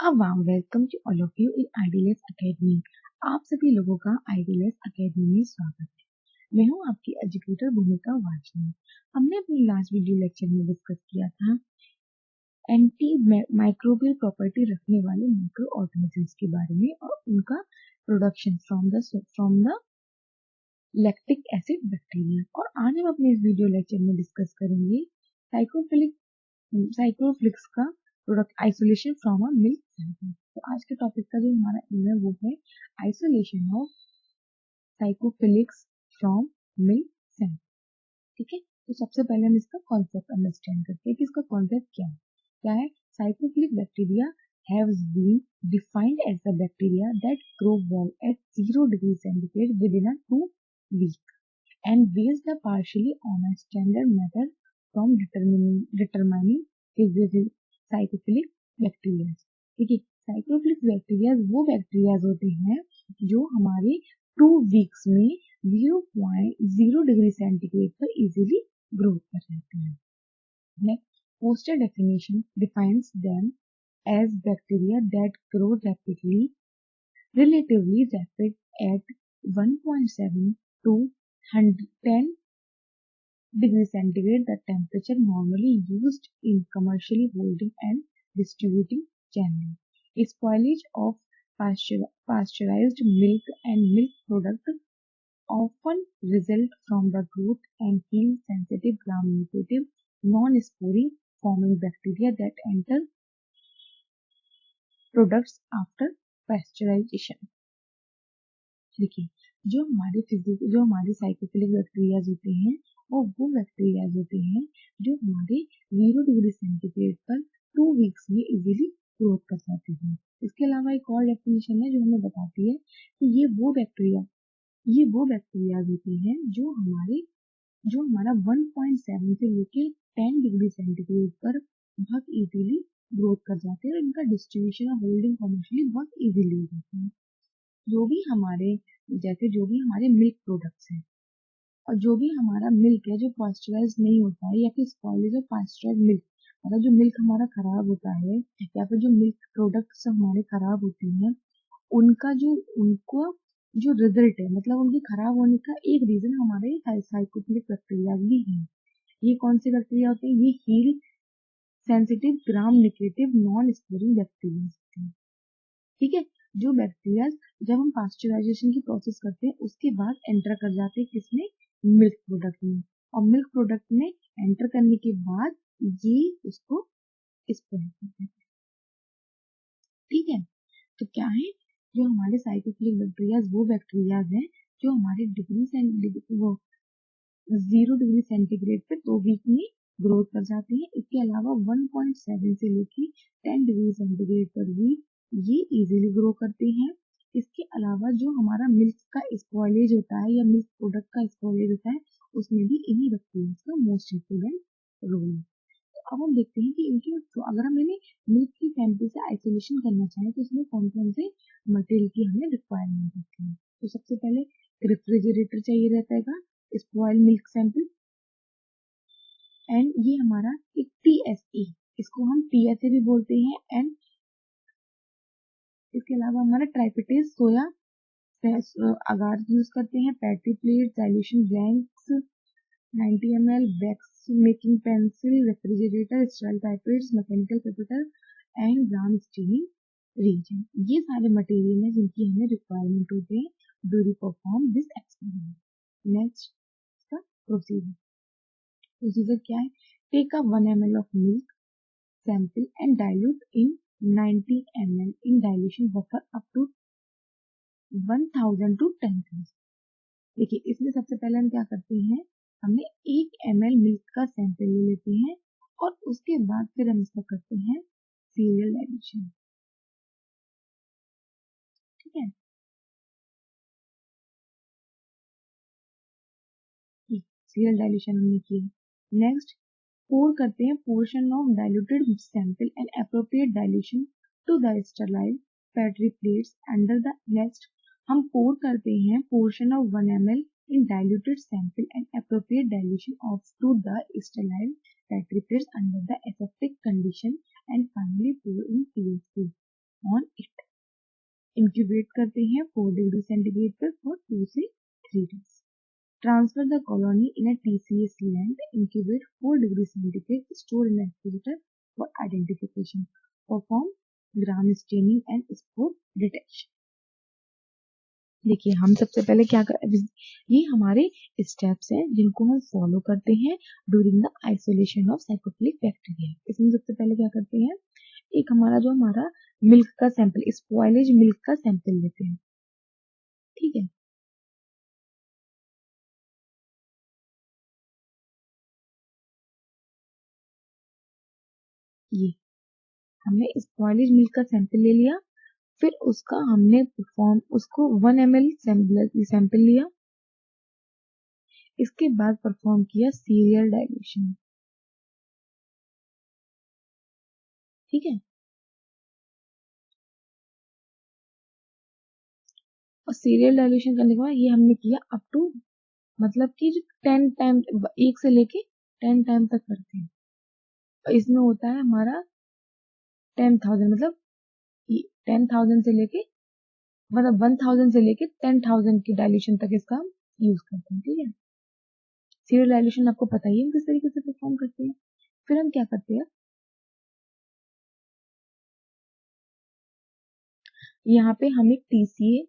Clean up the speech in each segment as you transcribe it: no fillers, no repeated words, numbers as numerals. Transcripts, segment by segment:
A warm welcome to all of you in Idealist Academy। आप सभी लोगों का Idealist Academy में स्वागत है। मैं हूं आपकी एजुकेटर भूमिका वाजनी। हमने अपनी लास्ट वीडियो लेक्चर में डिस्कस किया था एंटी माइक्रोबियल प्रॉपर्टी रखने वाले माइक्रो ऑर्गेनिजम्स के बारे में और उनका production from the lactic acid bacteria. और आज हम अपने इस वीडियो लेक्चर में डिस्कस करेंगे साइक्रोफ्लिक्स का product isolation from a milk sample. तो आज के टॉपिक का जो हमारा एम है वो है isolation of psychrophilics from milk sample. ठीक है, तो सबसे पहले हम इसका कॉन्सेप्ट अंडरस्टैंड करते हैं कि इसका कॉन्सेप्ट क्या है। Psychrophilic bacteria haves been defined as the bacteria that grow well at 0 degree centigrade within 2 week and based partially on a standard method from determining psychrophilic bacteria. ठीक है, psychrophilic bacteria वो bacteria होते हैं जो हमारे 2 weeks में 0.0 degree centigrade पर easily grow कर जाते हैं। Next, poster definition defines them as bacteria that grow rapidly, relatively rapid at 1.7 to 10 degree centigrade, the temperature normally used in commercially holding and distributing channel. Spoilage of pasteurized milk and milk product often result from the growth and heal sensitive gram-negative non-sporing forming bacteria that enter products after pasteurization। देखिए, जो हमारे साइक्रोफिलिक bacterias होते हैं और वो bacterias होते हैं जो हमारे 0 डिग्री सेंटीग्रेड पर 2 वीक्स में इजीली ग्रोथ कर जाते हैं। इसके अलावा एक और डेफिनेशन है जो हमें बताती है कि ये वो बैक्टीरियाज होते हैं जो हमारा 1.7 से लेके 10 डिग्री सेंटीग्रेड पर बहुत इजीली ग्रोथ कर जाते हैं और इनका डिस्ट्रीब्यूशन और होल्डिंग कमर्शियली बहुत इजीली हो जाती है। जो भी हमारे मिल्क प्रोडक्ट्स हैं और जो भी हमारा मिल्क है जो पॉस्चराइज नहीं होता है या फिर स्पॉइलेज ऑफ पास्चराइज मिल्क, मतलब जो मिल्क हमारा खराब होता है या फिर जो मिल्क प्रोडक्ट्स हमारे खराब होते हैं उनको जो रिजल्ट है, मतलब उनके खराब होने का एक रीजन हमारे साइक्रोफिलिक बैक्टीरिया भी है। ये कौन से बैक्टीरिया होते हैं? ये heat sensitive gram negative non sporing bacteria होते हैं। ठीक है, जो बैक्टीरिया जब हम पास्चराइजेशन की प्रोसेस करते हैं उसके बाद एंटर कर जाते हैं किसमें? मिल्क प्रोडक्ट में। और मिल्क प्रोडक्ट में एंटर करने के बाद ये उसको स्पॉइल कर देते हैं। ठीक है, तो क्या है, जो हमारे साइक्रोफिलिक बैक्टीरिया वो बैक्टीरिया हैं जो हमारे 0 डिग्री सेंटीग्रेड पे 2 वीक में ग्रोथ कर जाते हैं। इसके अलावा 1.7 से लेके 10 डिग्री सेंटीग्रेड पर भी ये इजीली ग्रो करते हैं। इसके अलावा जो हमारा मिल्क का स्पॉइलेज होता है या मिल्क प्रोडक्ट का स्पॉइलेज होता है उसमें भी इन्हीं बैक्टीरिया का मोस्ट इम्पोर्टेंट रोल है। तो अब हम देखते हैं कि इनके तो अगर हम मिल्क की सैंपल से आइसोलेशन करना चाहें तो इसमें कौन कौन से मटेरियल की हमें रिक्वायरमेंट होती है। तो सबसे पहले रेफ्रिजरेटर चाहिए रहता है, स्पॉइल मिल्क सैंपल, एंड ये हमारा एक TSE, इसको हम TSA भी बोलते हैं। एंड इसके अलावा हमारा ट्राइपेटेज सोया अगार यूज करते हैं, petri plate, dilution blanks, 90 ml wax making pencil, refrigerator, sterile pipettes, mechanical pipettor and gram staining reagent. ये सारे मटेरियल हैं जिनकी हमें रिक्वायरमेंट होती है during perform this experiment. Next, इसका प्रोसीजर क्या है? Take a 1 ml of milk sample and dilute in 90 ml in dilution buffer up to 1000 to 10,000। देखिए, इसमें सबसे पहले हम क्या करते हैं, हमने 1 ml मिल्क का सैंपल ले लेते हैं और उसके बाद फिर हम इसका करते हैं सीरियल डाइल्यूशन। ठीक है, सीरियल डाइल्यूशन हमने किया। नेक्स्ट, pour करते हैं portion of diluted sample and appropriate dilution to the sterile petri plates under the. Next, हम pour करते हैं portion of 1 ml in diluted sample and appropriate dilution of to the sterile petri plates under the aseptic condition and finally pour in TSE। Incubate करते हैं 4 degree centigrade पर for 2 से 3 days. Transfer the colony in a TCS land, incubate 4 degree centigrade, store in refrigerator for identification, perform gram staining and spore detection. देखिए हम सबसे पहले क्या कर, ये हमारे स्टेप्स हैं जिनको हम फॉलो करते हैं during the isolation of psychrophilic bacteria. इसमें सबसे पहले क्या करते हैं, एक हमारा मिल्क का सैंपल, स्पॉइलेज मिल्क का सैंपल लेते हैं, ठीक है। ये हमने स्पॉइलेज मिल्क का सैंपल ले लिया, फिर उसका हमने उसको 1 ml सैंपल लिया, इसके बाद परफॉर्म किया सीरियल डाइल्यूशन, ठीक है। और सीरियल डाइल्यूशन करने के बाद ये हमने किया अप टू, मतलब कि जो 10 टाइम, 1 से लेके 10 टाइम तक करते हैं। और इसमें होता है हमारा 10,000, मतलब 10,000 से लेके, मतलब 1,000 से लेके 10,000 की डाइल्यूशन तक इसका हम यूज करते हैं, ठीक है। सीरियल डाइल्यूशन आपको पता ही है हम किस तरीके से परफॉर्म करते हैं। फिर हम क्या करते हैं, यहाँ पे हम एक TCA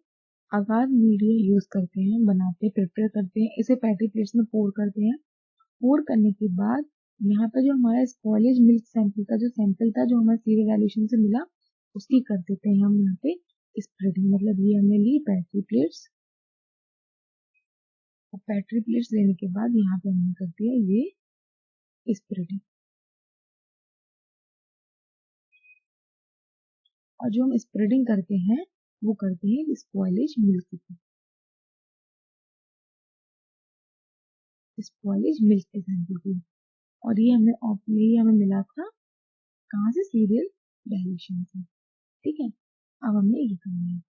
आकार मीडिया यूज करते हैं, बनाते हैं, प्रिपेयर करते हैं, इसे पैटी प्लेट्स में पोर करते हैं। पोर करने के बाद यहाँ पे जो हमारा स्पॉइलेज मिल्क सैंपल का जो सैंपल था, जो हमारे सीरियल डाइल्यूशन से मिला, उसकी कर देते हैं हम यहाँ पे स्प्रेडिंग। मतलब ये हमने ली पैटी प्लेट्स, और पैटी प्लेट्स लेने के बाद यहाँ पे हमने कर दिया ये स्प्रेडिंग। और जो हम स्प्रेडिंग करते हैं वो करते हैं स्पॉइलेज मिल्क की, स्पॉइलेज मिल्क के सैंपल की। और ये हमें मिला था कहाँ से, सीरियल डाइल्यूशन से, ठीक है। अब हमने ये करना है,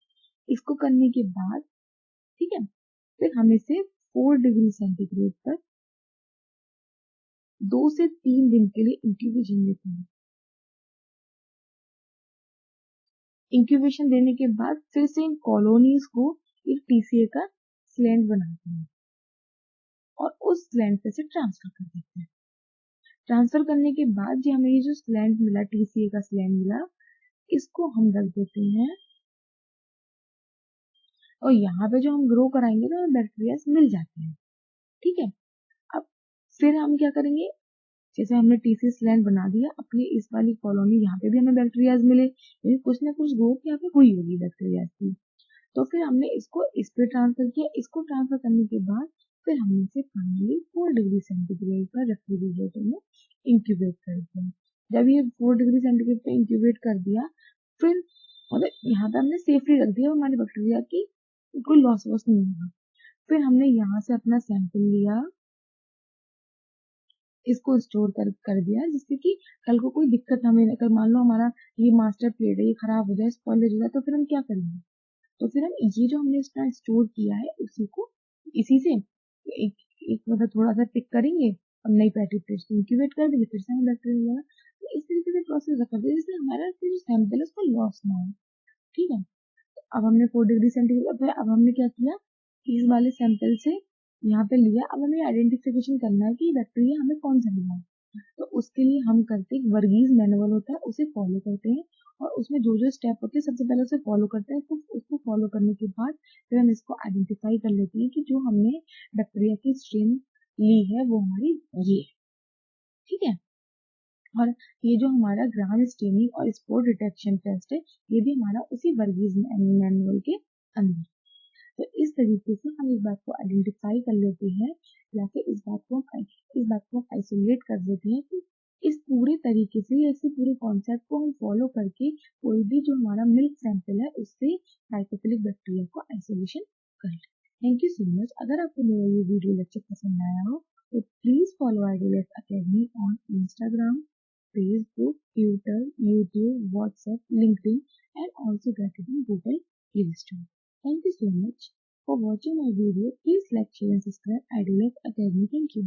इसको करने के बाद, ठीक है, फिर हम इसे 4 डिग्री सेंटीग्रेड पर 2 से 3 दिन के लिए इंक्यूबेशन देते हैं। इंक्यूबेशन देने के बाद फिर से इन कॉलोनीज को एक TCA का स्लैंड बनाते हैं और उस स्लैंड पे से ट्रांसफर कर देते हैं। ट्रांसफर करने के बाद जो हमें ये जो स्लैंड मिला, TCA का स्लैंड मिला, इसको हम रख देते हैं, और यहाँ पे जो हम ग्रो कराएंगे तो हमें बैक्टीरिया मिल जाते हैं, ठीक है। अब फिर हम क्या करेंगे, जैसे हमने TCA स्लैंड बना दिया, अपनी इस वाली कॉलोनी यहाँ पे भी हमें बैक्टीरिया मिले, यानी कुछ ना कुछ ग्रोथ यहाँ पे हुई होगी बैक्टीरिया की। तो फिर हमने इसको इस पे ट्रांसफर किया, इसको ट्रांसफर करने के बाद फिर हमने इसे फाइनली 4 डिग्री सेंटीग्रेड पर रेफ्रिजरेटर में इंक्यूबेट कर दिया। जब ये 4 डिग्री सेंटीग्रेड पे इंक्यूबेट कर दिया, फिर मतलब यहाँ पे हमने सेफली रख दिया, हमारी बैक्टीरिया की कोई लॉस वॉस नहीं होगा। फिर हमने यहाँ से अपना सैंपल लिया, इसको स्टोर कर दिया, जिससे कि कल को कोई दिक्कत हमें, अगर मान लो हमारा ये मास्टर प्लेट है, ये खराब हो जाए, स्पॉइल हो जाए, तो फिर हम क्या करेंगे। तो फिर हम ये जो हमने इसका स्टोर किया है उसी को, इसी से एक एक मतलब थोड़ा सा पिक करेंगे और नई पैटी प्लेट्स को इंक्यूबेट कर देंगे, फिर से हमें बैक्टीरिया लगा। तो इस तरीके से प्रोसेस करते हैं जिससे हमारा जो सैंपल है उसका लॉस ना हो, ठीक है। अब हमने 4 डिग्री सेंटीग्रेड, अब हमने क्या किया, इस वाले सैंपल से यहाँ पे लिया। अब हमें आइडेंटिफिकेशन करना है कि बैक्टीरिया हमें कौन सा मिला है। तो उसके लिए हम करते हैं, वर्गीज मैनुअल होता है, उसे फॉलो करते हैं, और उसमें जो जो स्टेप होते हैं सबसे पहले उसे फॉलो करते हैं। तो उसको फॉलो करने के बाद फिर हम इसको आइडेंटिफाई कर लेते हैं कि जो हमने बैक्टीरिया की स्ट्रेन ली है वो हमारी ये है, ठीक है। और ये जो हमारा ग्राम स्टेनिंग और स्पोर डिटेक्शन टेस्ट है, ये भी हमारा उसी वर्गीज मैनुअल के अंदर। तो इस तरीके से हम इस बात को आइडेंटिफाई कर लेते हैं, या फिर इस बात को आइसोलेट कर देते हैं कि इस पूरे तरीके से, ऐसे पूरे कॉन्सेप्ट को हम फॉलो करके कोई भी जो हमारा मिल्क सैंपल है उससे साइकोफिलिक बैक्टीरिया को आइसोलेशन कर ले। Thank you so much. अगर आपको मेरा ये वीडियो लेक्चर पसंद आया हो तो प्लीज फॉलो आइडियोलेस academy on Instagram, Facebook, Twitter, YouTube, WhatsApp, LinkedIn, and also get it in Google Play Store. Thank you so much for watching my video. Please like, share and subscribe Ideolab Academy. Thank you.